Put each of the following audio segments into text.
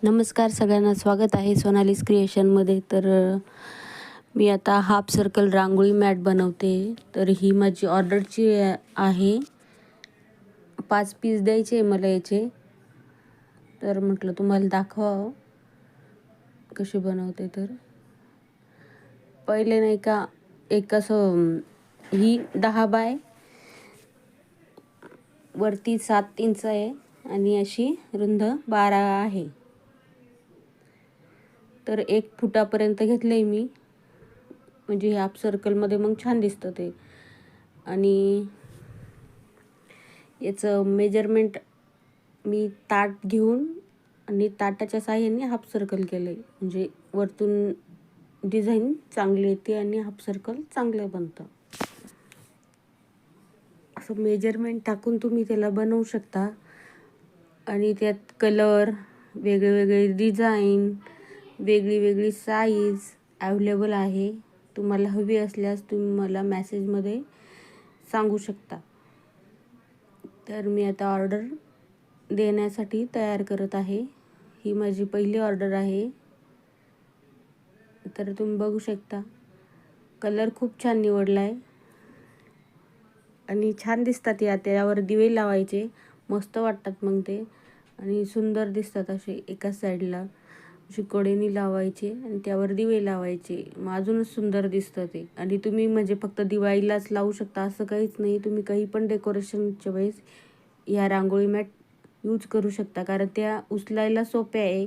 नमस्कार सगळ्यांना, स्वागत आहे सोनालीज क्रिएशनमध्ये. मी आता हाफ सर्कल रांगोळी मॅट बनवते. तर ही माझी ऑर्डरची आहे. 5 पीस द्यायचे मला याचे. तर म्हटलं तुम्हाला दाखवावं कशी बनवते. तर पहिले नाही का, एक असं ही 10 बाय वरती 7 इंच आहे आणि अशी रुंद 12 आहे. तर 1 फुटापर्यंत घेतलंय मी, म्हणजे हाफ सर्कलमध्ये मग छान दिसतं ते. आणि याचं मेजरमेंट मी ताट घेऊन आणि ताटाच्या साहाय्याने हाफ सर्कल केलं आहे. म्हणजे वरतून डिझाईन चांगली येते आणि हाफ सर्कल चांगलं बनतं. असं मेजरमेंट टाकून तुम्ही त्याला बनवू शकता. आणि त्यात कलर, वेगळे डिझाईन, वेगळी साईज अवेलेबल आहे. तुम्हाला हवी असल्यास तुम्ही मला मेसेजमध्ये सांगू शकता. तर मी आता ऑर्डर देण्यासाठी तयार करत आहे. ही माझी पहिली ऑर्डर आहे. तर तुम्ही बघू शकता, कलर खूप छान निवडला आहे आणि छान दिसतात. त्यावर दिवे लावायचे, मस्त वाटतात मग ते, आणि सुंदर दिसतात. असे एका साईडला अशी कडेनी लावायचे आणि त्यावर दिवे लावायचे, मग अजूनच सुंदर दिसतं ते. आणि तुम्ही म्हणजे फक्त दिवाळीलाच लावू शकता असं काहीच नाही. तुम्ही काही पण डेकोरेशनच्या वेळेस ह्या रांगोळी मॅट यूज करू शकता, कारण त्या उचलायला सोप्या आहे.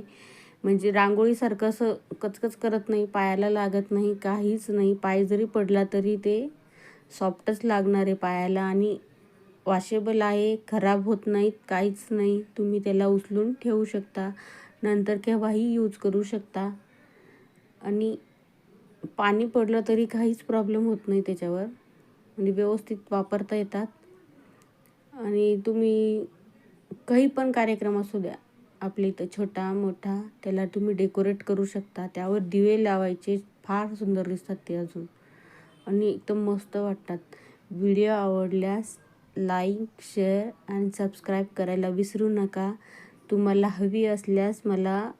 म्हणजे रांगोळीसारखं असं कचकच करत नाही, पायाला लागत नाही, काहीच नाही. पाय जरी पडला तरी ते सॉफ्टच लागणार आहे पायाला, आणि वॉशेबल आहे, खराब होत नाहीत, काहीच नाही. तुम्ही त्याला उचलून ठेवू शकता, नंतर केव्हाही यूज करू शकता. आणि पाणी पडलं तरी काहीच प्रॉब्लेम होत नाही त्याच्यावर, म्हणजे व्यवस्थित वापरता येतात. आणि तुम्ही काही पण कार्यक्रम असू द्या आपल्या इथं, छोटा मोठा, त्याला तुम्ही डेकोरेट करू शकता. त्यावर दिवे लावायचे, फार सुंदर दिसतात ते अजून, आणि एकदम मस्त वाटतात. व्हिडिओ आवडल्यास लाईक, शेअर आणि सबस्क्राईब करायला विसरू नका. तुम्हाला हवी असल्यास मला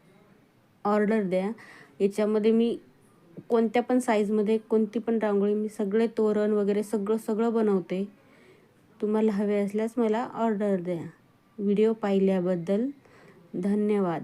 ऑर्डर द्या. याच्यामध्ये मी कोणत्या पण साईजमध्ये कोणती पण रांगोळी, मी सगळे तोरण वगैरे सगळं बनवते. तुम्हाला हवे असल्यास मला ऑर्डर द्या. व्हिडिओ पाहिल्याबद्दल धन्यवाद.